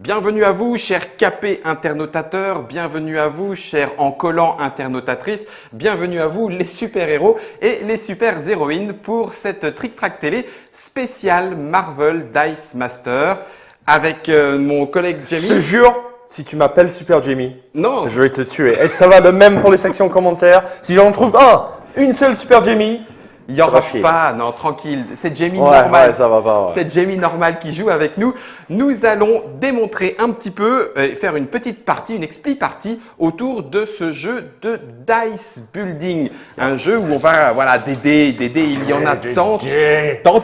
Bienvenue à vous, chers capés internotateurs, bienvenue à vous, chers encollants internotatrices, bienvenue à vous, les super-héros et les super-héroïnes pour cette Trick Track télé spéciale Marvel Dice Master avec mon collègue Jamie. Je te jure, si tu m'appelles Super Jamie, non, je vais te tuer. Et ça va de même pour les sections commentaires. Si j'en trouve une seule Super Jamie, il n'y aura pas, non, tranquille, c'est Jamie normal. Ouais, ça va pas. Ouais. C'est Jamie normal qui joue avec nous. Nous allons démontrer un petit peu, faire une petite partie, une expli partie autour de ce jeu de dice building. Un jeu où on va, voilà, des dés, il y en a tant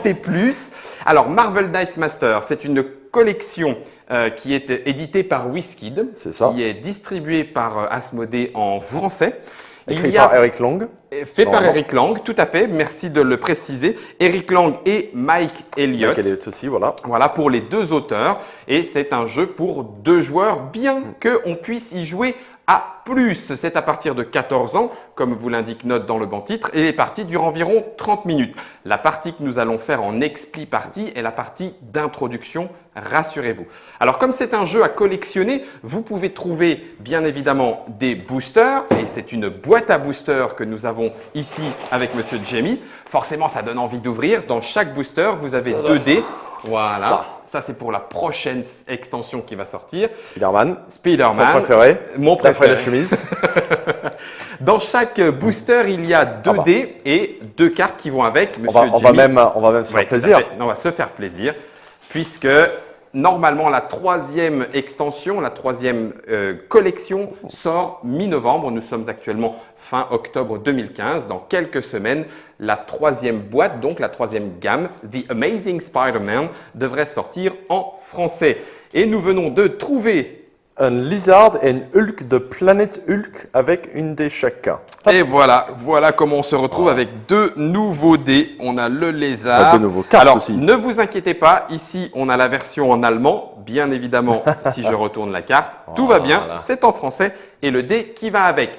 et plus. Alors, Marvel Dice Master, c'est une collection qui est éditée par WizKid, qui est distribuée par Asmodée en français. Écrit par Eric Lang. Fait par Eric Lang, tout à fait, merci de le préciser. Eric Lang et Mike Elliott. Mike Elliott aussi, voilà. Voilà pour les deux auteurs. Et c'est un jeu pour 2 joueurs, bien qu'on puisse y jouer à plus. C'est à partir de 14 ans, comme vous l'indique Note dans le banc titre, et les parties durent environ 30 minutes. La partie que nous allons faire en expli partie est la partie d'introduction, rassurez-vous. Alors comme c'est un jeu à collectionner, vous pouvez trouver bien évidemment des boosters, et c'est une boîte à boosters que nous avons ici avec Monsieur Jamie. Forcément, ça donne envie d'ouvrir. Dans chaque booster, vous avez 2 dés. Voilà. Ça, c'est pour la prochaine extension qui va sortir. Spider-Man. Ton préféré. Mon préféré. La chemise. Dans chaque booster, il y a 2 dés et 2 cartes qui vont avec. Monsieur on va même se faire plaisir. On va se faire plaisir puisque normalement la 3e extension, la 3e collection sort mi-novembre. Nous sommes actuellement fin octobre 2015. Dans quelques semaines, la 3e boîte, donc la 3e gamme, The Amazing Spider-Man, devrait sortir en français. Et nous venons de trouver un Lizard et un Hulk de Planète Hulk avec une dé chacun. Et voilà comment on se retrouve avec 2 nouveaux dés. On a le lézard. 2 nouveaux cartes aussi. Ne vous inquiétez pas, ici on a la version en allemand. Bien évidemment, si je retourne la carte, tout va bien, c'est en français et le dé qui va avec.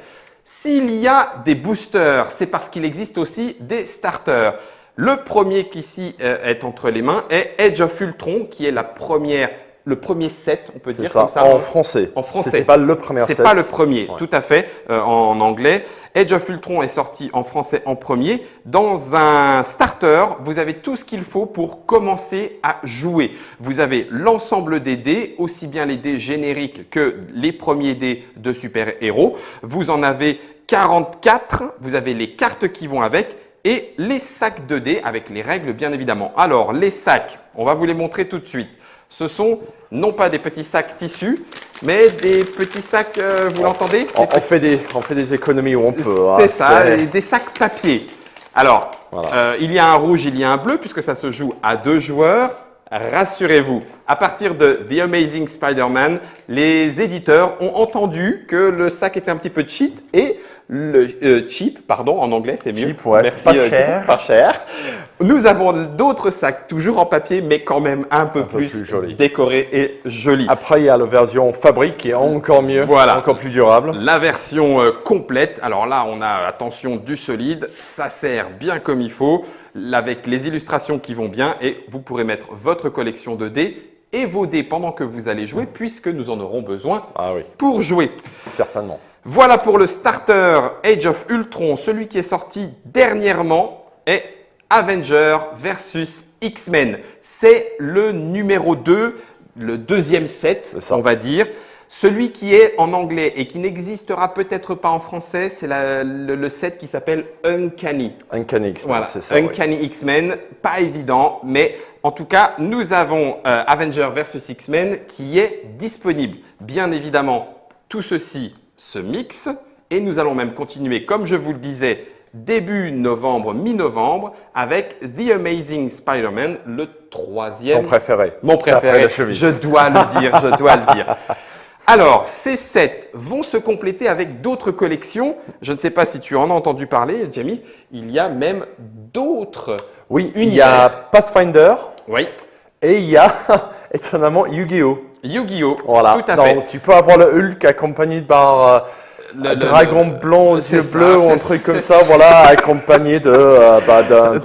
S'il y a des boosters, c'est parce qu'il existe aussi des starters. Le premier qui ici est entre les mains est Age of Ultron, qui est le premier set, on peut dire comme ça. En français. En français. C'est pas le premier set. C'est pas le premier, tout à fait, en anglais. Age of Ultron est sorti en français en premier. Dans un starter, vous avez tout ce qu'il faut pour commencer à jouer. Vous avez l'ensemble des dés, aussi bien les dés génériques que les premiers dés de super-héros. Vous en avez 44, vous avez les cartes qui vont avec et les sacs de dés avec les règles bien évidemment. Alors, les sacs, on va vous les montrer tout de suite. Ce sont non pas des petits sacs tissus, mais des petits sacs, vous l'entendez? On fait des économies où on peut. C'est ça, des sacs papier. Alors, il y a un rouge, il y a un bleu, puisque ça se joue à 2 joueurs. Rassurez-vous, à partir de The Amazing Spider-Man, les éditeurs ont entendu que le sac était un petit peu cheap et cheap, pardon, en anglais, c'est mieux. Cheap, ouais. Merci, pas cher. Nous avons d'autres sacs, toujours en papier, mais quand même un peu plus joli. Décorés et jolis. Après, il y a la version fabrique qui est encore mieux, encore plus durable. La version complète, alors là, on a, attention, du solide, ça sert bien comme il faut, avec les illustrations qui vont bien et vous pourrez mettre votre collection de dés et vos dés pendant que vous allez jouer puisque nous en aurons besoin pour jouer. Certainement. Voilà pour le starter Age of Ultron. Celui qui est sorti dernièrement est Avengers versus X-Men. C'est le numéro 2, le 2e set, on va dire. Celui qui est en anglais et qui n'existera peut-être pas en français, c'est le set qui s'appelle Uncanny. Uncanny X-Men, voilà. c'est ça. Uncanny X-Men, pas évident, mais en tout cas, nous avons Avengers versus X-Men qui est disponible. Bien évidemment, tout ceci se mixe et nous allons même continuer, comme je vous le disais, début novembre, mi-novembre, avec The Amazing Spider-Man, le 3e. Ton préféré. Mon préféré, je dois le dire, Alors, ces sets vont se compléter avec d'autres collections. Je ne sais pas si tu en as entendu parler, Jamie. Il y a même d'autres. Oui, il y a Pathfinder. Oui. Et il y a, étonnamment, Yu-Gi-Oh! Yu-Gi-Oh! Voilà. Tout à fait. Donc, tu peux avoir le Hulk accompagné par un dragon blanc aux yeux bleus ou un truc comme ça, voilà, accompagné d'un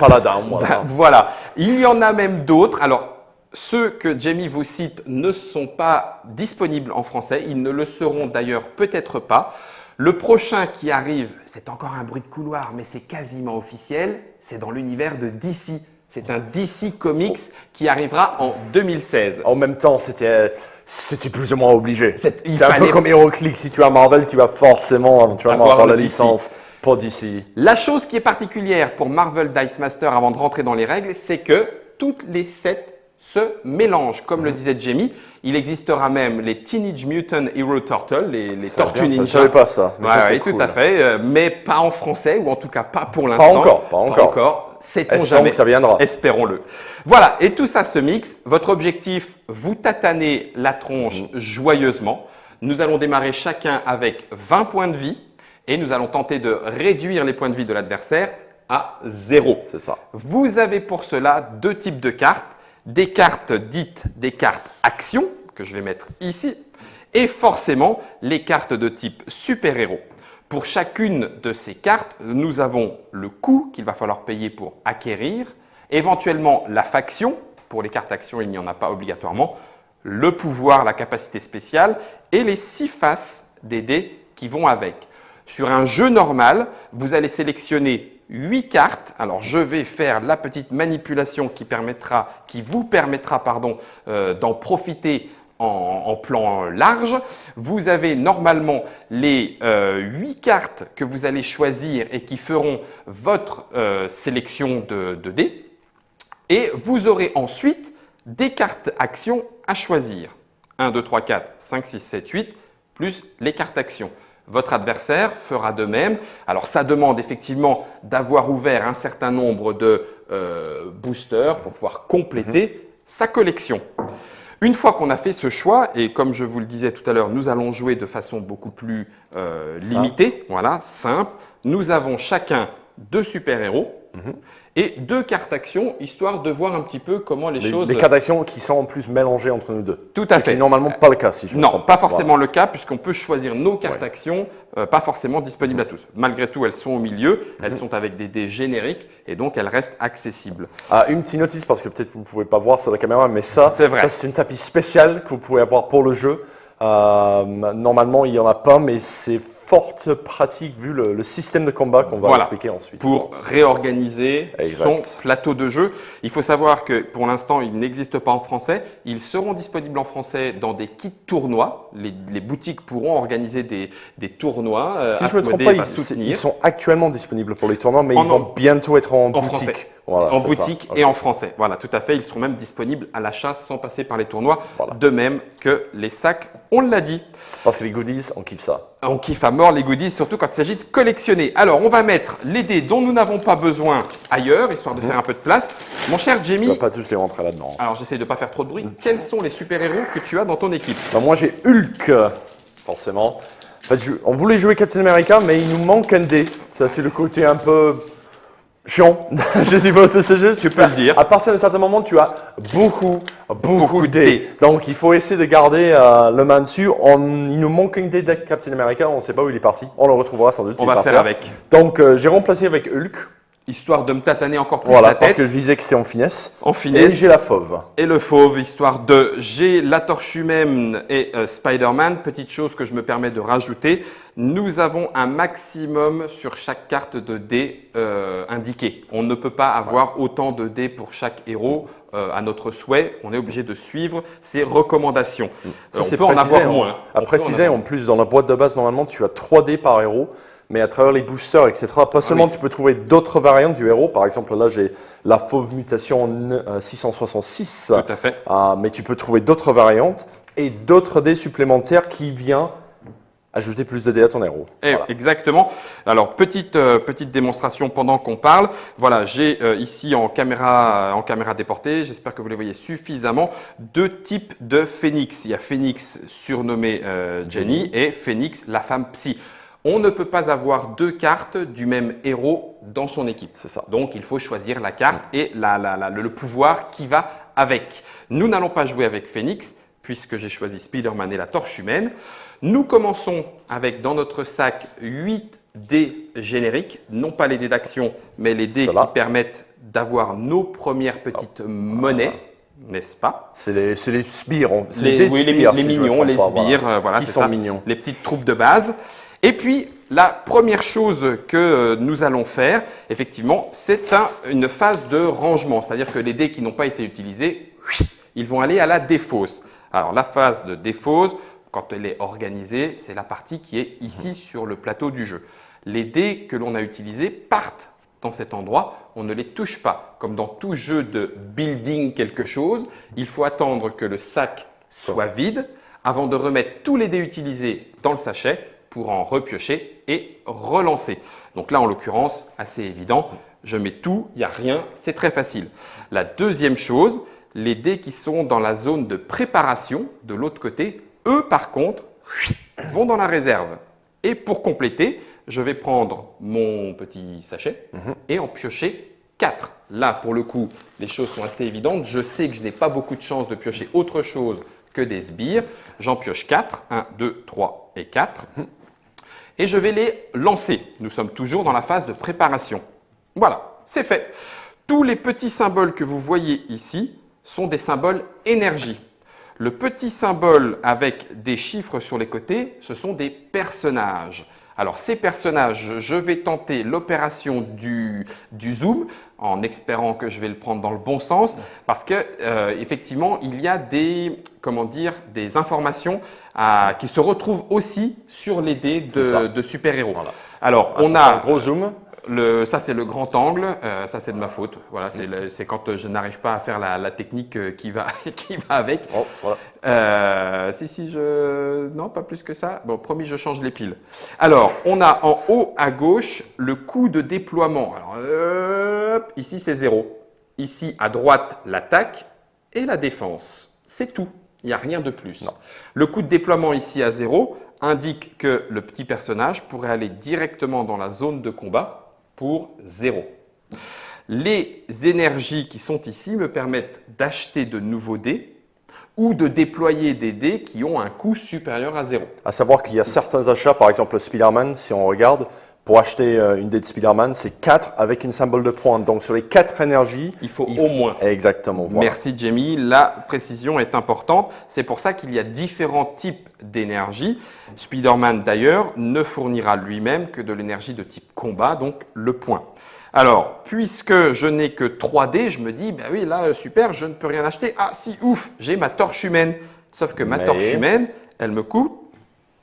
paladin. Voilà. Il y en a même d'autres. Alors, Ceux que Jamie vous cite ne sont pas disponibles en français. Ils ne le seront d'ailleurs peut-être pas. Le prochain qui arrive, c'est encore un bruit de couloir, mais c'est quasiment officiel. C'est dans l'univers de DC. C'est un DC Comics qui arrivera en 2016. En même temps, c'était plus ou moins obligé. C'est un peu fallait- comme HeroClix. Si tu as Marvel, tu vas forcément avoir la le DC. licence pour DC. La chose qui est particulière pour Marvel Dice Master avant de rentrer dans les règles, c'est que toutes les sets se mélangent. Comme le disait Jamie, il existera même les Teenage Mutant Hero Turtles, les Tortues Ninja. Je ne savais pas ça. Mais ça, c'est tout cool. à fait, mais pas en français, ou en tout cas pas pour Pas l'instant. encore. Sait-on Espérons jamais. que ça viendra. Espérons-le. Voilà, et tout ça se mixe. Votre objectif, vous tatanez la tronche joyeusement. Nous allons démarrer chacun avec 20 points de vie et nous allons tenter de réduire les points de vie de l'adversaire à 0. C'est ça. Vous avez pour cela deux types de cartes. Des cartes dites des cartes actions, que je vais mettre ici, et forcément les cartes de type super-héros. Pour chacune de ces cartes, nous avons le coût qu'il va falloir payer pour acquérir, éventuellement la faction, pour les cartes actions il n'y en a pas obligatoirement, le pouvoir, la capacité spéciale et les 6 faces des dés qui vont avec. Sur un jeu normal, vous allez sélectionner 8 cartes. Alors, je vais faire la petite manipulation qui vous permettra d'en profiter en plan large. Vous avez normalement les 8 cartes que vous allez choisir et qui feront votre sélection de dés. Et vous aurez ensuite des cartes actions à choisir. 1, 2, 3, 4, 5, 6, 7, 8, plus les cartes actions. Votre adversaire fera de même. Alors, ça demande effectivement d'avoir ouvert un certain nombre de boosters pour pouvoir compléter sa collection. Une fois qu'on a fait ce choix, et comme je vous le disais tout à l'heure, nous allons jouer de façon beaucoup plus limitée, voilà, simple. Nous avons chacun 2 super-héros et 2 cartes actions, histoire de voir un petit peu comment les choses… Les cartes d'actions qui sont en plus mélangées entre nous deux. Tout à fait. C'est normalement pas le cas, si je me Non, trompe. pas forcément le cas, puisqu'on peut choisir nos cartes actions, pas forcément disponibles à tous. Malgré tout, elles sont au milieu, elles sont avec des dés génériques, et donc elles restent accessibles. Une petite notice, parce que peut-être vous ne pouvez pas voir sur la caméra, mais ça, c'est une tapis spéciale que vous pouvez avoir pour le jeu. Normalement, il n'y en a pas, mais c'est fort pratique vu le système de combat qu'on va expliquer ensuite. Pour réorganiser son plateau de jeu. Il faut savoir que pour l'instant, il n'existe pas en français. Ils seront disponibles en français dans des kits tournois. Les boutiques pourront organiser des tournois. Si je ne me trompe pas, ils sont actuellement disponibles pour les tournois, mais ils vont bientôt être en boutique. Français. Voilà, en boutique et en français. Voilà, tout à fait. Ils seront même disponibles à l'achat sans passer par les tournois. Voilà. De même que les sacs, on l'a dit. Parce que les goodies, on kiffe ça. On kiffe à mort les goodies, surtout quand il s'agit de collectionner. Alors, on va mettre les dés dont nous n'avons pas besoin ailleurs, histoire de faire un peu de place. Mon cher Jamie… On ne va pas tous les rentrer là-dedans. Alors, j'essaie de ne pas faire trop de bruit. Quels sont les super-héros que tu as dans ton équipe? Moi, j'ai Hulk, forcément. En fait, on voulait jouer Captain America, mais il nous manque un dé. Ça, c'est le côté un peu… chiant, je suppose, de ce jeu. Tu peux le dire. À partir d'un certain moment, tu as beaucoup de dés. Donc, il faut essayer de garder le main dessus. Il nous manque une dé de Captain America. On ne sait pas où il est parti. On le retrouvera sans doute. On va faire avec. Donc, j'ai remplacé avec Hulk. Histoire de me tâtonner encore plus la tête. Parce que je disais que c'était en finesse. En finesse. Et j'ai la fauve. Et le fauve, histoire de… J'ai la torche humaine et Spider-Man. Petite chose que je me permets de rajouter. Nous avons un maximum sur chaque carte de dés indiqué. On ne peut pas avoir autant de dés pour chaque héros. À notre souhait, on est obligé de suivre ces recommandations. Ça, on peut en avoir moins. À préciser, en plus, dans la boîte de base, normalement, tu as 3 dés par héros. Mais à travers les boosters, etc., pas seulement tu peux trouver d'autres variantes du héros. Par exemple, là, j'ai la fauve mutation 666. Tout à fait. Mais tu peux trouver d'autres variantes et d'autres dés supplémentaires qui viennent ajouter plus de dés à ton héros. Voilà. Exactement. Alors, petite démonstration pendant qu'on parle. Voilà, j'ai ici en caméra déportée, j'espère que vous les voyez suffisamment, 2 types de Phénix. Il y a Phénix surnommé Jenny et Phénix, la femme psy. On ne peut pas avoir 2 cartes du même héros dans son équipe. C'est ça. Donc, il faut choisir la carte et le pouvoir qui va avec. Nous n'allons pas jouer avec Phénix, puisque j'ai choisi Spider-Man et la torche humaine. Nous commençons avec, dans notre sac, 8 dés génériques. Non pas les dés d'action, mais les dés qui permettent d'avoir nos premières petites monnaies. n'est-ce pas? C'est les sbires. Les mignons, les sbires, voilà, c'est ça, mignons. Les petites troupes de base. Et puis, la première chose que nous allons faire, effectivement, c'est une phase de rangement. C'est-à-dire que les dés qui n'ont pas été utilisés, ils vont aller à la défausse. Alors, la phase de défausse, quand elle est organisée, c'est la partie qui est ici sur le plateau du jeu. Les dés que l'on a utilisés partent dans cet endroit, on ne les touche pas. Comme dans tout jeu de building quelque chose, il faut attendre que le sac soit vide avant de remettre tous les dés utilisés dans le sachet pour en repiocher et relancer. Donc là, en l'occurrence, assez évident, je mets tout, il n'y a rien, c'est très facile. La deuxième chose, les dés qui sont dans la zone de préparation, de l'autre côté, eux, par contre, vont dans la réserve. Et pour compléter, je vais prendre mon petit sachet et en piocher 4. Là, pour le coup, les choses sont assez évidentes. Je sais que je n'ai pas beaucoup de chance de piocher autre chose que des sbires. J'en pioche 4. 1, 2, 3 et 4. Et je vais les lancer. Nous sommes toujours dans la phase de préparation. Voilà, c'est fait. Tous les petits symboles que vous voyez ici sont des symboles énergie. Le petit symbole avec des chiffres sur les côtés, ce sont des personnages. Alors, ces personnages, je vais tenter l'opération du zoom en espérant que je vais le prendre dans le bon sens parce que effectivement, il y a des informations qui se retrouvent aussi sur les dés de super-héros. Voilà. Alors, on a un gros zoom. Ça, c'est le grand angle. Ça, c'est de ma faute. Voilà, c'est quand je n'arrive pas à faire la technique qui va avec. Oh, voilà. Non, pas plus que ça. Bon, promis, je change les piles. Alors, on a en haut à gauche le coup de déploiement. Alors, ici, c'est 0. Ici, à droite, l'attaque et la défense. C'est tout. Il n'y a rien de plus. Non. Le coup de déploiement ici à 0 indique que le petit personnage pourrait aller directement dans la zone de combat pour 0. Les énergies qui sont ici me permettent d'acheter de nouveaux dés ou de déployer des dés qui ont un coût supérieur à 0. À savoir qu'il y a certains achats, par exemple le Spider-Man, si on regarde, pour acheter une dé de Spider-Man, c'est 4 avec une symbole de pointe. Donc sur les 4 énergies, il faut au moins. Exactement. Voilà. Merci Jamie, la précision est importante. C'est pour ça qu'il y a différents types d'énergie. Spider-Man d'ailleurs ne fournira lui-même que de l'énergie de type combat, donc le point. Alors, puisque je n'ai que 3 dés, je me dis, ben oui, là, super, je ne peux rien acheter. Ah si, ouf, j'ai ma torche humaine. Sauf que ma torche humaine, elle me coûte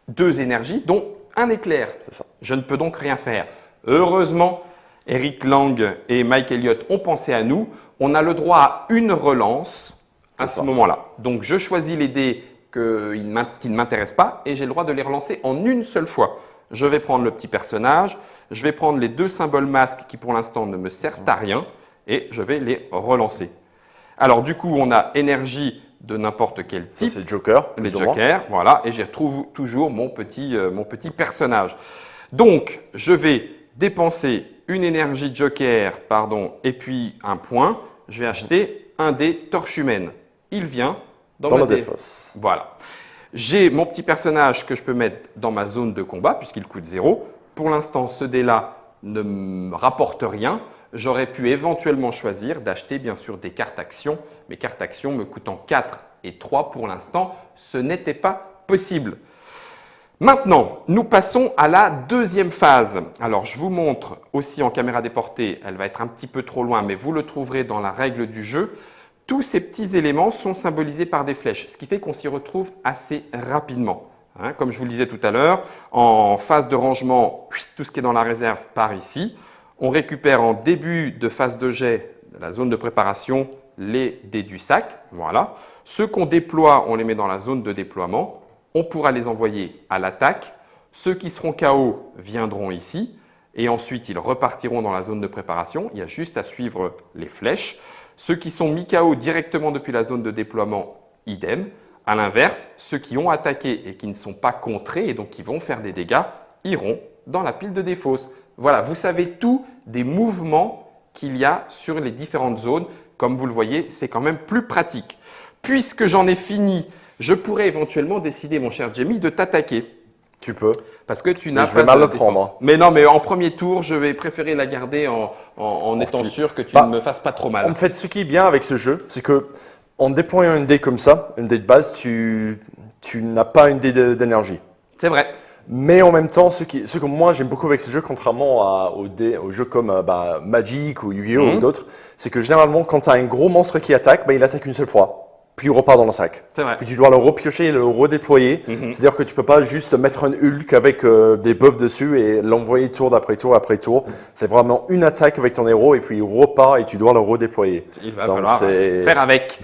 2 énergies, dont un éclair. C'est ça. Je ne peux donc rien faire. Heureusement, Eric Lang et Mike Elliott ont pensé à nous. On a le droit à une relance à ce moment-là. Donc, je choisis les dés qui ne m'intéressent pas et j'ai le droit de les relancer en une seule fois. Je vais prendre le petit personnage, je vais prendre les 2 symboles masques qui pour l'instant ne me servent à rien et je vais les relancer. Alors, du coup, on a énergie de n'importe quel type. C'est Joker. Les jokers, voilà, et j'y retrouve toujours mon petit personnage. Donc, je vais dépenser une énergie joker, et puis un point. Je vais acheter un dé torche humaine. Il vient dans ma défausse. Voilà. J'ai mon petit personnage que je peux mettre dans ma zone de combat, puisqu'il coûte 0. Pour l'instant, ce dé-là ne me rapporte rien. J'aurais pu éventuellement choisir d'acheter bien sûr des cartes actions. Mes cartes actions me coûtant 4 et 3 pour l'instant, ce n'était pas possible. Maintenant, nous passons à la deuxième phase. Alors, je vous montre aussi en caméra déportée, elle va être un petit peu trop loin, mais vous le trouverez dans la règle du jeu. Tous ces petits éléments sont symbolisés par des flèches, ce qui fait qu'on s'y retrouve assez rapidement. Comme je vous le disais tout à l'heure, en phase de rangement, tout ce qui est dans la réserve part ici. On récupère en début de phase de jet, de la zone de préparation, les dés du sac. Voilà. Ceux qu'on déploie, on les met dans la zone de déploiement. On pourra les envoyer à l'attaque. Ceux qui seront KO viendront ici. Et ensuite, ils repartiront dans la zone de préparation. Il y a juste à suivre les flèches. Ceux qui sont mis KO directement depuis la zone de déploiement, idem. À l'inverse, ceux qui ont attaqué et qui ne sont pas contrés et donc qui vont faire des dégâts, iront dans la pile de défausse. Voilà, vous savez tout des mouvements qu'il y a sur les différentes zones. Comme vous le voyez, c'est quand même plus pratique. Puisque j'en ai fini, je pourrais éventuellement décider, mon cher Jamie, de t'attaquer. Tu peux. Parce que tu n'as pas de je vais mal le prendre. Mais non, mais en premier tour, je vais préférer la garder en étant sûr que tu ne me fasses pas trop mal. En fait, ce qui est bien avec ce jeu, c'est que en déployant une dé comme ça, une dé de base, tu n'as pas une dé d'énergie. C'est vrai. Mais en même temps, ce que moi j'aime beaucoup avec ce jeu, contrairement aux jeux comme Magic ou Yu-Gi-Oh! Ou d'autres, c'est que généralement, quand tu as un gros monstre qui attaque, il attaque une seule fois. Puis il repart dans le sac. C'est vrai. Puis tu dois le repiocher et le redéployer. C'est-à-dire que tu ne peux pas juste mettre un Hulk avec des buffs dessus et l'envoyer tour après tour après tour. C'est vraiment une attaque avec ton héros et puis il repart et tu dois le redéployer. Il va falloir faire avec.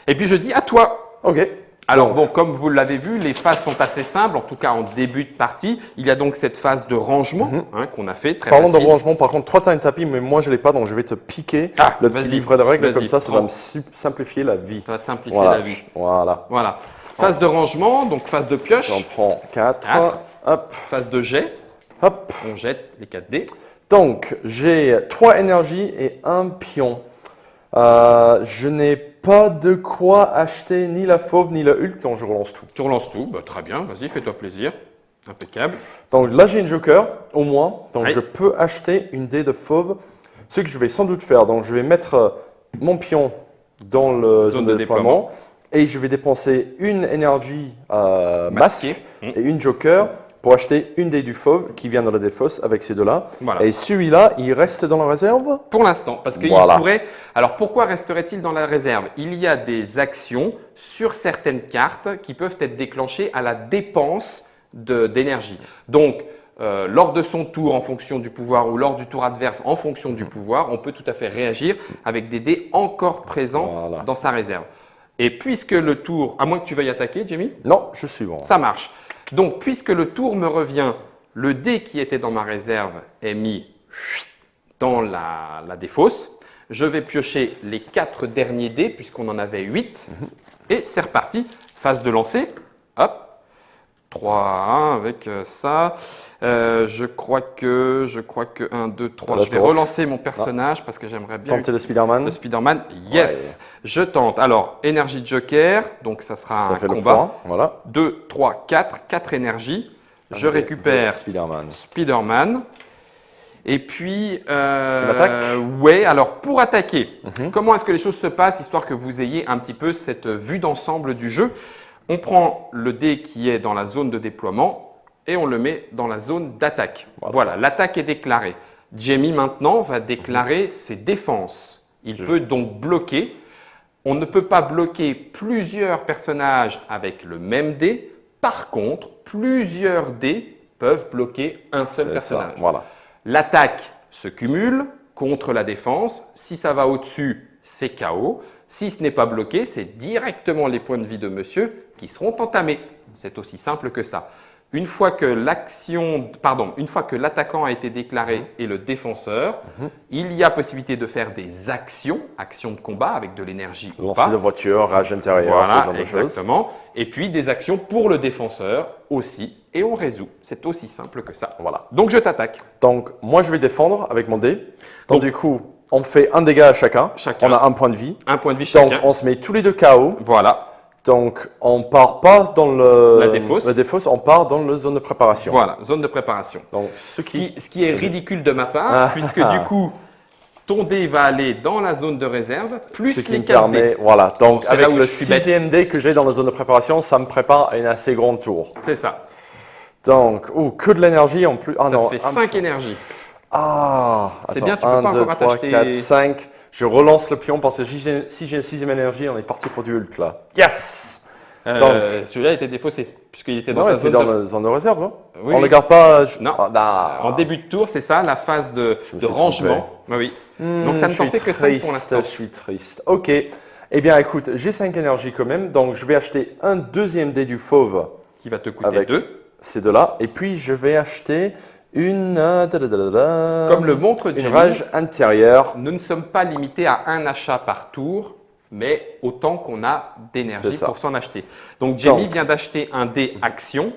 Et puis je dis à toi. Ok. Alors bon, comme vous l'avez vu, les phases sont assez simples, en tout cas en début de partie. Il y a donc cette phase de rangement qu'on a fait, très Parlons facile. de rangement, par contre, toi tu as un tapis, mais moi je ne l'ai pas, donc je vais te piquer le petit livre de règles, comme ça va me simplifier la vie. Ça va te simplifier la vie. Voilà. Phase de rangement, donc phase de pioche. J'en prends 4. Hop. Phase de jet. Hop. On jette les 4 dés. Donc, j'ai 3 énergies et 1 pion. Je n'ai pas de quoi acheter ni la fauve ni le Hulk, donc je relance tout. Tu relances tout, très bien, vas-y, fais-toi plaisir. Impeccable. Donc là, j'ai une joker, au moins, donc je peux acheter une dé de fauve. Ce que je vais sans doute faire, donc je vais mettre mon pion dans la zone de déploiement et je vais dépenser une énergie masque et une joker pour acheter une dé du fauve qui vient dans la défausse avec ces deux-là. Voilà. Et celui-là, il reste dans la réserve? Pour l'instant, parce qu'il pourrait… Alors, pourquoi resterait-il dans la réserve? Il y a des actions sur certaines cartes qui peuvent être déclenchées à la dépense d'énergie. Donc, lors de son tour en fonction du pouvoir ou lors du tour adverse en fonction du pouvoir, on peut tout à fait réagir avec des dés encore présents dans sa réserve. Et puisque le tour… À moins que tu veuilles attaquer, Jamie? Non, je suis bon. Ça marche. Donc, puisque le tour me revient, le dé qui était dans ma réserve est mis dans la défausse. Je vais piocher les 4 derniers dés, puisqu'on en avait 8. Et c'est reparti. Phase de lancer. Hop. 3 avec ça. Je crois que 1, 2, 3. Je vais relancer mon personnage parce que j'aimerais bien… Tenter le Spider-Man. Le Spider-Man, yes. Ouais. Je tente. Alors, énergie de joker, donc ça sera un combat. Voilà. 2, 3, 4. 4 énergies. Je récupère Spider-Man. Et puis, tu m'attaques? ouais, alors pour attaquer, comment est-ce que les choses se passent, histoire que vous ayez un petit peu cette vue d'ensemble du jeu? On prend le dé qui est dans la zone de déploiement et on le met dans la zone d'attaque. Voilà, l'attaque est déclarée. Jamie maintenant va déclarer ses défenses. Il peut donc bloquer. On ne peut pas bloquer plusieurs personnages avec le même dé. Par contre, plusieurs dés peuvent bloquer un seul personnage. Voilà. L'attaque se cumule contre la défense. Si ça va au-dessus, c'est KO. Si ce n'est pas bloqué, c'est directement les points de vie de monsieur qui seront entamés. C'est aussi simple que ça. Une fois que l'attaquant a été déclaré et le défenseur, il y a possibilité de faire des actions de combat avec de l'énergie ou pas. Lancer de voiture, rage intérieure, voilà, ce genre de choses. Exactement. Et puis des actions pour le défenseur aussi. Et on résout. C'est aussi simple que ça. Voilà. Donc je t'attaque. Donc moi je vais défendre avec mon dé. Donc du coup, on fait un dégât à chacun. On a un point de vie. Un point de vie chacun. Donc on se met tous les deux KO. Voilà. Donc, on ne part pas dans la défausse, on part dans la zone de préparation. Voilà, zone de préparation. Donc, ce qui est ridicule de ma part, puisque du coup, ton dé va aller dans la zone de réserve, plus les 4 dés. Voilà, donc avec le 6e dé que j'ai dans la zone de préparation, ça me prépare à un assez grand tour. C'est ça. Donc, que de l'énergie en plus. Ça te fait 5 énergies. C'est bien, tu peux pas encore attacher. 4, 5. Je relance le pion parce que si j'ai une 6e énergie, on est parti pour du Hulk là. Yes! Celui-là était défaussé, puisqu'il était dans la zone de réserve. Hein? Oui, on ne le garde pas. Non. En début de tour, c'est ça, la phase de rangement. Oui. Donc ça ne t'en fait que 5 pour l'instant. Je suis triste. Ok. Eh bien, écoute, j'ai 5 énergies quand même, donc je vais acheter un 2e dé du fauve. Qui va te coûter 2. Ces deux-là. Et puis, je vais acheter une… Comme le montre Jamie, une rage intérieure. Nous ne sommes pas limités à un achat par tour, mais autant qu'on a d'énergie pour s'en acheter. Donc, Jamie vient d'acheter un dé action.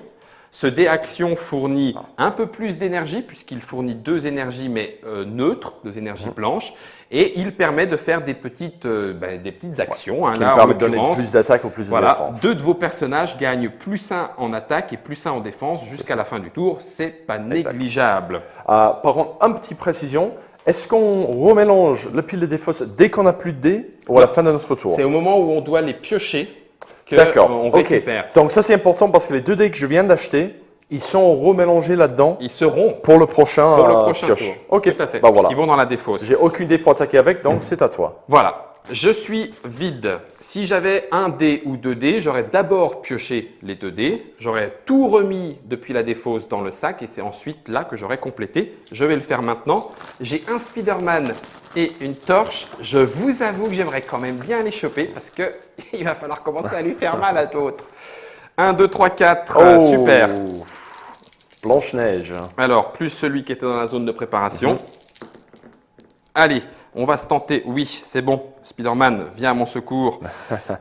Ce dé action fournit un peu plus d'énergie, puisqu'il fournit 2 énergies, mais neutres, 2 énergies blanches. Et il permet de faire des petites actions. Qui me permettent de donner plus d'attaque ou plus de défense. 2 de vos personnages gagnent plus 1 en attaque et plus 1 en défense jusqu'à la fin du tour. C'est pas négligeable. Par contre, une petite précision. Est-ce qu'on remélange le pile de défausse dès qu'on n'a plus de dés ou à la fin de notre tour? C'est au moment où on doit les piocher qu'on récupère. Donc ça c'est important parce que les 2 dés que je viens d'acheter, ils sont remélangés là-dedans. Ils seront pour le prochain, tour. Ok, tout à fait. Bah, voilà. Ils vont dans la défausse. J'ai aucune dé pour attaquer avec, donc c'est à toi. Voilà. Je suis vide. Si j'avais un dé ou 2 dés, j'aurais d'abord pioché les 2 dés. J'aurais tout remis depuis la défausse dans le sac et c'est ensuite là que j'aurais complété. Je vais le faire maintenant. J'ai un Spider-Man et une torche. Je vous avoue que j'aimerais quand même bien les choper parce qu'il va falloir commencer à lui faire mal à l'autre. 1, 2, 3, 4. Super. Blanche-Neige. Alors, plus celui qui était dans la zone de préparation. Allez, on va se tenter. Oui, c'est bon. Spider-Man, viens à mon secours.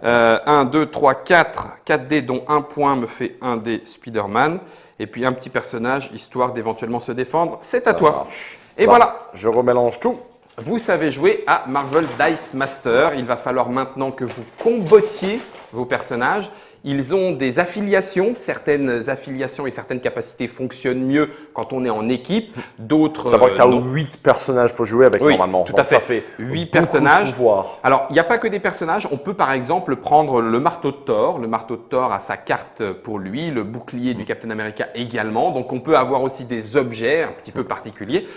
1, 2, 3, 4. 4 dés dont 1 point me fait 1 dé Spider-Man. Et puis un petit personnage, histoire d'éventuellement se défendre. C'est à toi. Marche. Et voilà. Je remélange tout. Vous savez jouer à Marvel Dice Master. Il va falloir maintenant que vous combattiez vos personnages. Ils ont des affiliations, certaines affiliations et certaines capacités fonctionnent mieux quand on est en équipe, d'autres Ça va que tu as 8 personnages pour jouer avec normalement. Tout à fait. Ça fait 8 personnages. De pouvoir. Alors, il n'y a pas que des personnages. On peut par exemple prendre le marteau de Thor. Le marteau de Thor a sa carte pour lui, le bouclier du Captain America également. Donc, on peut avoir aussi des objets un petit peu particuliers.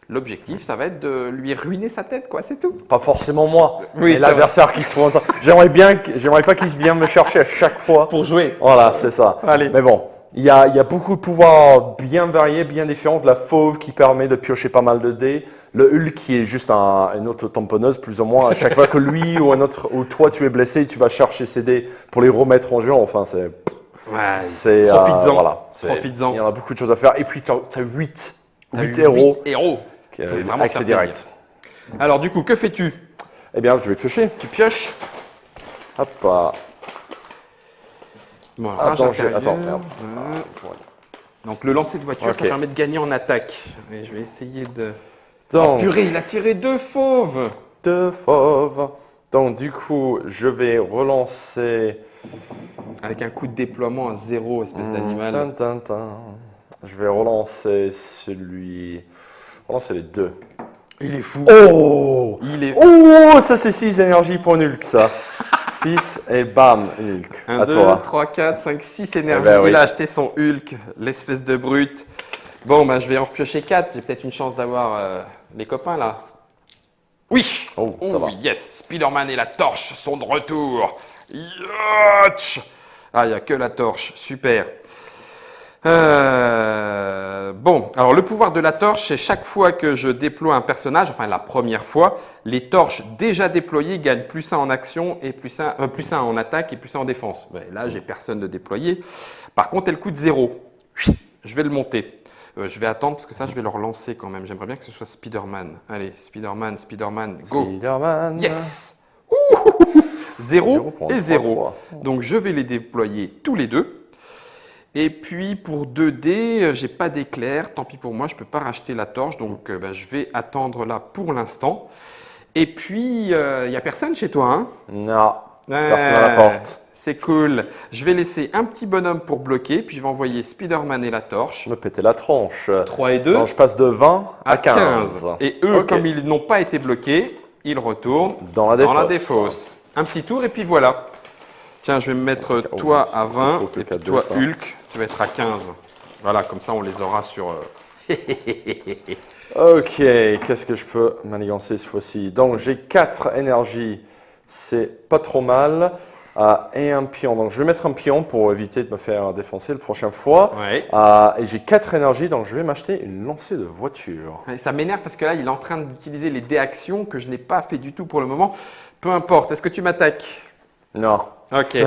L'objectif, ça va être de lui ruiner sa tête, quoi, c'est tout. Pas forcément moi, oui, mais l'adversaire qui se trouve en train. J'aimerais pas qu'il vienne me chercher à chaque fois. Pour jouer. Voilà, c'est ça. Allez. Mais bon, il y a beaucoup de pouvoirs bien variés, bien différents. De la fauve qui permet de piocher pas mal de dés. Le Hulk qui est juste une auto-tamponneuse, plus ou moins. À chaque fois que lui ou un autre, ou toi tu es blessé, tu vas chercher ces dés pour les remettre en jeu. Enfin, c'est. Ouais, profites-en. Voilà, profites-en. Il y en a beaucoup de choses à faire. Et puis, tu as 8 héros. Vraiment Accès direct. Alors du coup, que fais-tu? Eh bien, je vais piocher. Tu pioches? Hop. Bon, attends, merde. Donc le lancer de voiture, ça permet de gagner en attaque. Et je vais essayer de... Donc, purée, il a tiré 2 fauves. 2 fauves. Donc du coup, je vais relancer... Avec un coup de déploiement à 0, espèce d'animal. Je vais relancer celui... Relancer les 2. Il est fou. Oh, il ça c'est 6 énergies pour Hulk, ça. 6 et bam, Hulk. 1, 2, 3, 4, 5, 6 énergies. Il a acheté son Hulk, l'espèce de brute. Bon, bah, je vais en repiocher 4. J'ai peut-être une chance d'avoir les copains là. Oui. Ça va. Yes. Spider-Man et la torche sont de retour. Yatch. Ah, il n'y a que la torche. Super. Bon, alors le pouvoir de la torche, c'est chaque fois que je déploie un personnage, enfin la première fois, les torches déjà déployées gagnent plus 1 en action et plus 1 en attaque et plus 1 en défense. Ouais, là, j'ai personne de déployé. Par contre, elle coûte 0. Je vais le monter. Je vais attendre parce que ça, je vais le relancer quand même. J'aimerais bien que ce soit Spider-Man. Allez, Spider-Man, go. Spider-Man. Yes. 0 et 0. Donc, je vais les déployer tous les deux. Et puis pour 2 dés, j'ai pas d'éclair, tant pis pour moi, je peux pas racheter la torche, donc je vais attendre là pour l'instant. Et puis, il n'y a personne chez toi, hein? Non, personne à la porte. C'est cool. Je vais laisser un petit bonhomme pour bloquer, puis je vais envoyer Spider-Man et la torche. Me péter la tronche. 3 et 2. Donc je passe de 20 à 15. Et eux, comme ils n'ont pas été bloqués, ils retournent dans la défausse. Un petit tour et puis voilà. Tiens, je vais me mettre toi à 20 et puis toi, Hulk, tu vas être à 15. Voilà, comme ça, on les aura sur... Ok, qu'est-ce que je peux manigancer cette fois-ci? Donc, j'ai 4 énergies, c'est pas trop mal. Et un pion. Donc, je vais mettre un pion pour éviter de me faire défoncer la prochaine fois. Ouais. Et j'ai 4 énergies, donc je vais m'acheter une lancée de voiture. Et ça m'énerve parce que là, il est en train d'utiliser les dés actions que je n'ai pas fait du tout pour le moment. Peu importe, est-ce que tu m'attaques? Non. Ok,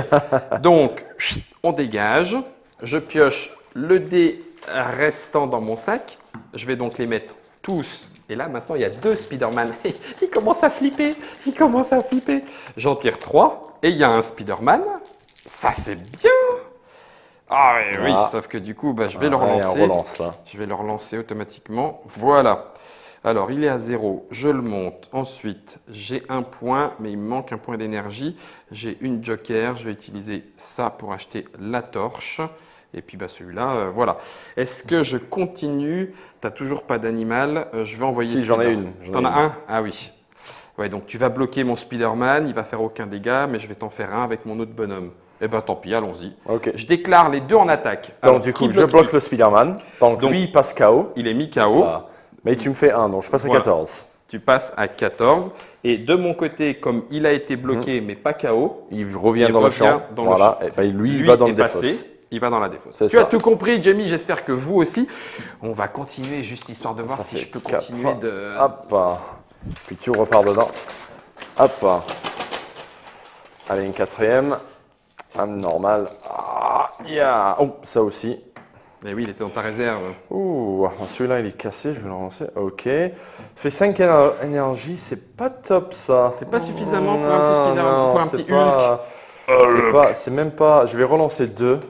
donc on dégage, je pioche le dé restant dans mon sac, je vais donc les mettre tous, et là maintenant il y a 2 Spider-Man, il commence à flipper, j'en tire 3, et il y a un Spider-Man, ça c'est bien. Ah oui, sauf que du coup je vais le relancer, je vais le relancer automatiquement, voilà. Alors, il est à 0, je le monte. Ensuite, j'ai 1 point, mais il me manque un point d'énergie. J'ai une joker, je vais utiliser ça pour acheter la torche. Et puis celui-là, voilà. Est-ce que je continue? Tu n'as toujours pas d'animal. Je vais envoyer... Si, j'en ai une. T'en as un? Ah oui. Ouais, donc tu vas bloquer mon Spider-Man, il va faire aucun dégât, mais je vais t'en faire un avec mon autre bonhomme. Eh ben tant pis, allons-y. Ok. Je déclare les deux en attaque. Donc Alors, du coup, qui je bloque le Spider-Man. Donc lui, il passe KO. Il est mis KO. Mais tu me fais 1, donc je passe à 14. Tu passes à 14. Et de mon côté, comme il a été bloqué, mais pas KO, il revient dans le champ. Voilà. Et ben, lui, il va dans le défausse. Il va dans la défausse. Tu as tout compris, Jamie. J'espère que vous aussi. On va continuer juste histoire de voir si je peux continuer de. Hop. Puis tu repars dedans. Hop. Allez, une quatrième. Normal. Oh, ça aussi. Eh oui, il était dans ta réserve. Ouh, celui-là, il est cassé. Je vais le relancer. Ok. Ça fait 5 énergies. C'est pas top, ça. C'est pas suffisamment pour un petit Spider-Man, pour un petit Hulk. C'est même pas. Je vais relancer 2.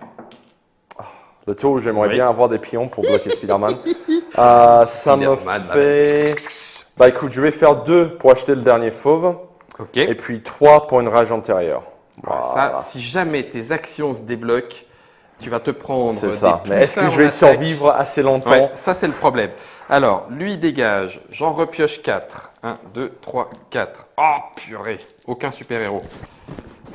Le tour où j'aimerais bien avoir des pions pour bloquer Spider-Man. Ça me fait. Bah écoute, je vais faire 2 pour acheter le dernier fauve. Ok. Et puis 3 pour une rage antérieure. Voilà. Ça, si jamais tes actions se débloquent, tu vas te prendre. C'est ça. Mais est-ce que je vais survivre assez longtemps? Ça, c'est le problème. Alors, lui dégage. J'en repioche 4. 1, 2, 3, 4. Oh, purée. Aucun super-héros.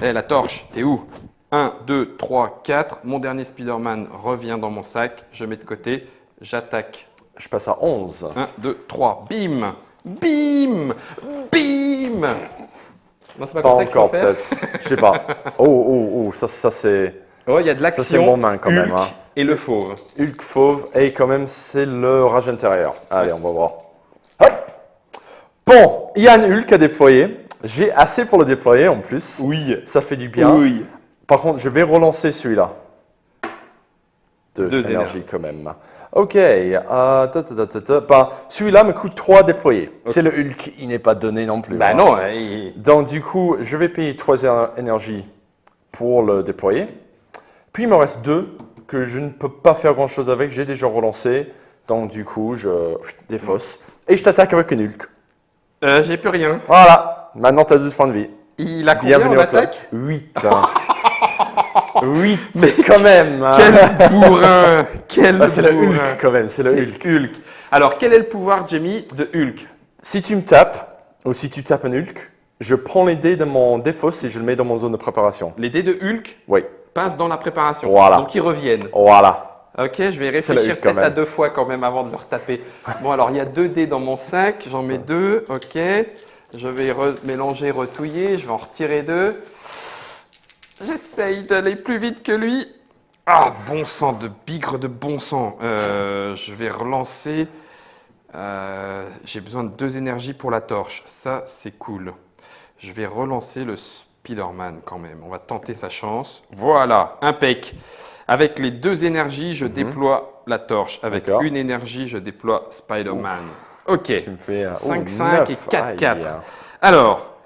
Eh, la torche, t'es où? 1, 2, 3, 4. Mon dernier Spider-Man revient dans mon sac. Je mets de côté. J'attaque. Je passe à 11. 1, 2, 3. Bim! Bim! Bim! Non, c'est pas comme ça qu'il faut faire. Peut-être. Je sais pas. Oh, ça c'est. Oh, il y a de l'action. Ça c'est mon main quand même. Hein. Et le fauve. Hulk fauve et quand même c'est le rage intérieur. Allez, on va voir. Hop. Bon, il y a un Hulk à déployer. J'ai assez pour le déployer en plus. Oui. Ça fait du bien. Oui. Par contre, je vais relancer celui-là. 2 énergies quand même. Ok. Celui-là me coûte 3 à déployer. Okay. C'est le Hulk, il n'est pas donné non plus. Bah non. Donc du coup, je vais payer 3 énergies pour le déployer. Puis il me reste 2 que je ne peux pas faire grand-chose avec. J'ai déjà relancé. Donc du coup, je défausse. Et je t'attaque avec un Hulk. J'ai plus rien. Voilà. Maintenant, tu as 12 points de vie. Il a combien en attaque? 8. 8, mais quand même. Quel bourrin. C'est le Hulk quand même. C'est le Hulk. Alors, quel est le pouvoir, Jamie, de Hulk? Si tu me tapes, ou si tu tapes un Hulk, je prends les dés de mon défausse et je le mets dans mon zone de préparation. Les dés de Hulk passent dans la préparation. Voilà. Donc, ils reviennent. Voilà. Ok, je vais réfléchir peut-être à 2 fois quand même avant de leur taper. Bon, alors, il y a 2 dés dans mon sac. J'en mets 2. Ok. Je vais mélanger, retouiller. Je vais en retirer 2. J'essaye d'aller plus vite que lui. Ah, bon sang, de bigre de bon sang. Je vais relancer. J'ai besoin de 2 énergies pour la torche. Ça, c'est cool. Je vais relancer le Spider-Man quand même. On va tenter sa chance. Voilà, impec. Avec les 2 énergies, je déploie la torche. Avec une énergie, je déploie Spider-Man. Ok. 5-5 et 4-4. Alors.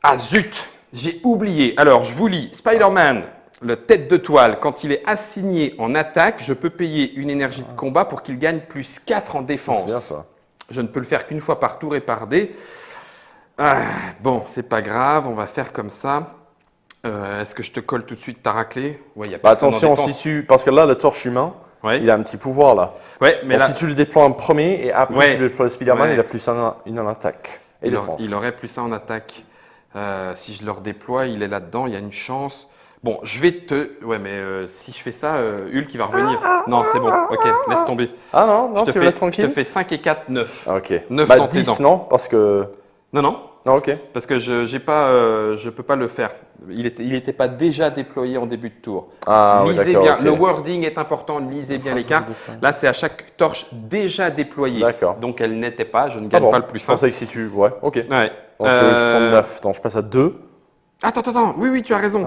Ah zut! J'ai oublié. Alors, je vous lis. Spider-Man, le tête de toile, quand il est assigné en attaque, je peux payer une énergie de combat pour qu'il gagne plus 4 en défense. C'est bien ça. Je ne peux le faire qu'une fois par tour et par dé. Bon, c'est pas grave, on va faire comme ça. Est-ce que je te colle tout de suite ta raclée? Ouais, y a attention, parce que là, le torche humain, il a un petit pouvoir là. Ouais, mais si tu le déploies en premier et après tu le déploies le Spider-Man, il a plus 1 en attaque. Et il aurait plus 1 en attaque. Si je le redéploie, il est là-dedans, il y a une chance. Bon, je vais te... Ouais, mais si je fais ça, Hulk, il va revenir. Non, c'est bon. Ok, laisse tomber. Ah non, tu me laisses tranquille. Je te fais 5 et 4, 9. Ok. 9 tentés 10, non? Parce que... Non. Ah, ok. Parce que je peux pas le faire. Il était pas déjà déployé en début de tour. Lisez bien. Le wording est important. Lisez bien les cartes. Là, c'est à chaque torche déjà déployée. D'accord. Donc, elle n'était pas. Je ne gagne pas le plus 1. Je pensais que si tu... Ouais, ok. Ouais. Donc, je prends 9. Donc, je passe à 2. Attends. Oui, tu as raison.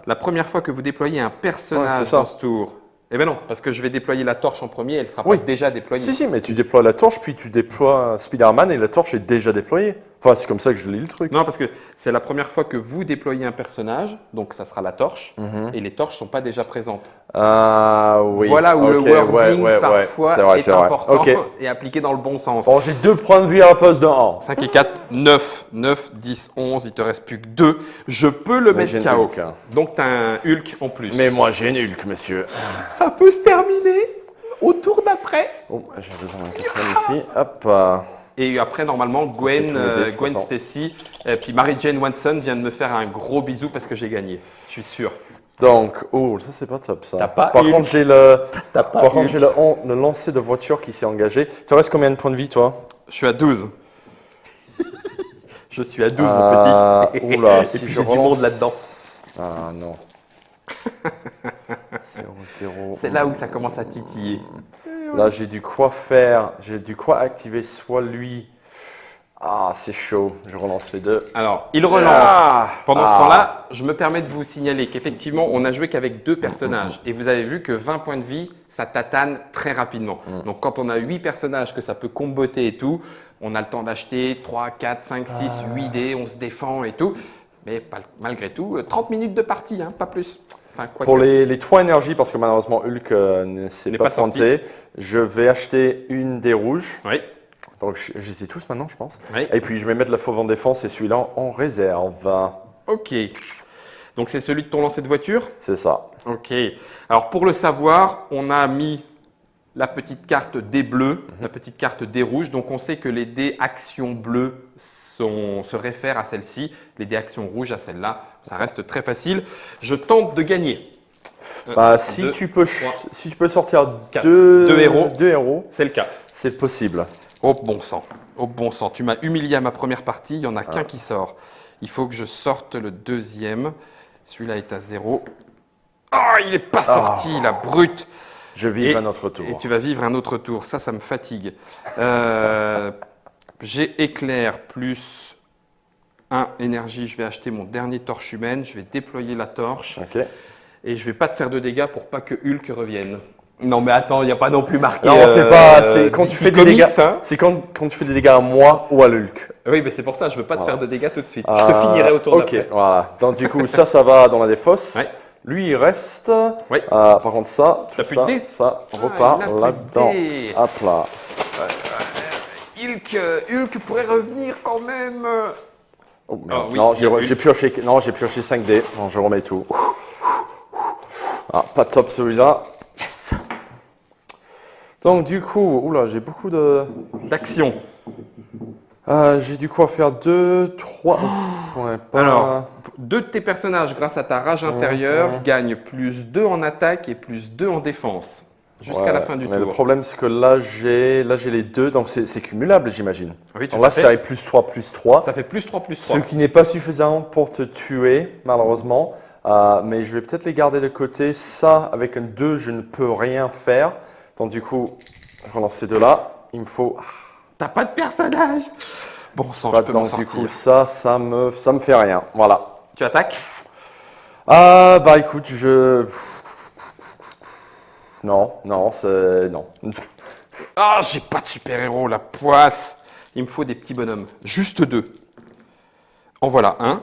La première fois que vous déployez un personnage dans ce tour. Eh bien non, parce que je vais déployer la torche en premier, elle ne sera pas déjà déployée. Si, mais tu déploies la torche, puis tu déploies Spider-Man et la torche est déjà déployée. Enfin, c'est comme ça que je lis le truc. Non, parce que c'est la première fois que vous déployez un personnage, donc ça sera la torche, et les torches ne sont pas déjà présentes. Oui. Voilà où le wording parfois est important et appliqué dans le bon sens. Bon, j'ai 2 points de vie à la place de 1. 5 et 4, 9. 9, 10, 11, il te reste plus que 2. Je peux le mettre KO. Donc tu as un Hulk en plus. Mais moi j'ai un Hulk, monsieur. Ça peut se terminer au tour d'après. J'ai besoin d'un 4 ici. Hop. Et après, normalement, Gwen Stacy, puis Mary Jane Watson vient de me faire un gros bisou parce que j'ai gagné. Je suis sûr. Donc, oh, ça c'est pas top ça. Par contre, j'ai le lancer de voiture qui s'est engagé. Tu restes combien de points de vie, toi? Je suis à 12. Je suis à 12, mon petit. Oula, si j'ai du monde là-dedans. Ah non. 0, 0. C'est là où ça commence à titiller. Là, j'ai du quoi faire. J'ai du quoi activer soit lui. Ah, c'est chaud. Je relance les deux. Alors, il relance. Pendant ce temps-là, je me permets de vous signaler qu'effectivement, on a joué qu'avec 2 personnages. Et vous avez vu que 20 points de vie, ça tatane très rapidement. Donc, quand on a 8 personnages, que ça peut comboter et tout, on a le temps d'acheter 3, 4, 5, 6, 8 dés, on se défend et tout. Mais malgré tout, 30 minutes de partie, hein, pas plus. Enfin, pour les 3 énergies, parce que malheureusement Hulk ne s'est pas pointé, je vais acheter une des rouges. Oui. Donc je les ai tous maintenant, je pense. Oui. Et puis je vais mettre la fauve en défense et celui-là en réserve. Ok. Donc c'est celui de ton lancer de voiture? C'est ça. Ok. Alors pour le savoir, on a mis la petite carte des bleus, la petite carte des rouges. Donc on sait que les dés actions bleues se réfèrent à celle-ci, les dés actions rouges à celle-là. Ça reste très facile. Je tente de gagner. Si tu peux sortir deux héros, c'est le cas. C'est possible. Oh bon sang, oh bon sang. Tu m'as humilié à ma première partie, il n'y en a qu'un qui sort. Il faut que je sorte le deuxième. Celui-là est à 0. Ah, il n'est pas sorti, la brute. Je vivre un autre tour. Et tu vas vivre un autre tour. Ça me fatigue. J'ai éclair plus 1 énergie. Je vais acheter mon dernier torche humaine. Je vais déployer la torche. Ok. Et je ne vais pas te faire de dégâts pour pas que Hulk revienne. Non, mais attends, il n'y a pas non plus marqué. Non, c'est pas. C'est quand tu fais des dégâts. Hein. C'est quand tu fais des dégâts à moi ou à Hulk. Oui, mais c'est pour ça, je ne veux pas te faire de dégâts tout de suite. Je te finirai autour d'après. Ok, voilà. Donc, du coup, ça va dans la défausse. Ouais. Lui, il reste. Oui. Par contre, ça repart là-dedans. Hop là. Hulk pourrait revenir quand même. Oh, non, j'ai pioché 5 dés. Non, je remets tout. Pas de top celui-là. Yes. Donc du coup, oula, j'ai beaucoup d'action. J'ai dû quoi faire 2, 3. Ouais, Alors, 2 de tes personnages, grâce à ta rage intérieure, gagnent plus 2 en attaque et plus 2 en défense. Jusqu'à la fin du tour. Le problème, c'est que là, j'ai les 2, donc c'est cumulable, j'imagine. Oui, donc là, ça fait plus 3, plus 3. Ça fait plus 3, plus 3. Ce qui n'est pas suffisant pour te tuer, malheureusement. Mais je vais peut-être les garder de côté. Ça, avec un 2, je ne peux rien faire. Donc du coup, je relance ces 2-là. Il me faut... T'as pas de personnage. Bon sang, je peux m'en sortir. Du coup, ça me fait rien. Voilà. Tu attaques? Écoute, Non. Ah, j'ai pas de super-héros, la poisse. Il me faut des petits bonhommes. Juste 2. En voilà un.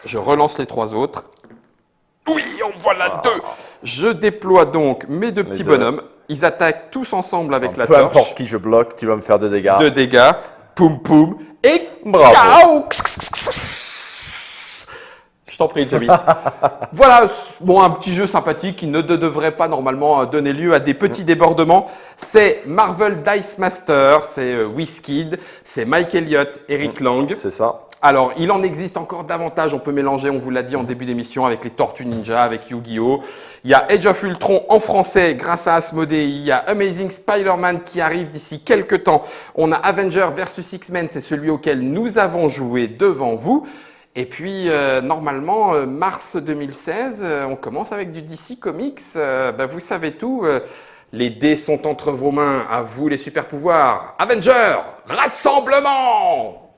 Je relance les 3 autres. Oui, en voilà 2. Je déploie donc mes 2 petits bonhommes. Ils attaquent tous ensemble avec la torche. Peu importe qui je bloque, tu vas me faire 2 dégâts. 2 dégâts. Poum poum. Et bravo. Je t'en prie, Jamie. Voilà, un petit jeu sympathique qui ne devrait pas normalement donner lieu à des petits débordements. C'est Marvel Dice Master, c'est WizKid, c'est Mike Elliott, Eric Lang. C'est ça. Alors, il en existe encore davantage. On peut mélanger, on vous l'a dit en début d'émission, avec les Tortues Ninja, avec Yu-Gi-Oh! Il y a Age of Ultron en français grâce à Asmodée. Il y a Amazing Spider-Man qui arrive d'ici quelques temps. On a Avengers vs X-Men, c'est celui auquel nous avons joué devant vous. Et puis, normalement, mars 2016, on commence avec du DC Comics. Vous savez tout. Les dés sont entre vos mains. À vous les super pouvoirs. Avengers, rassemblement!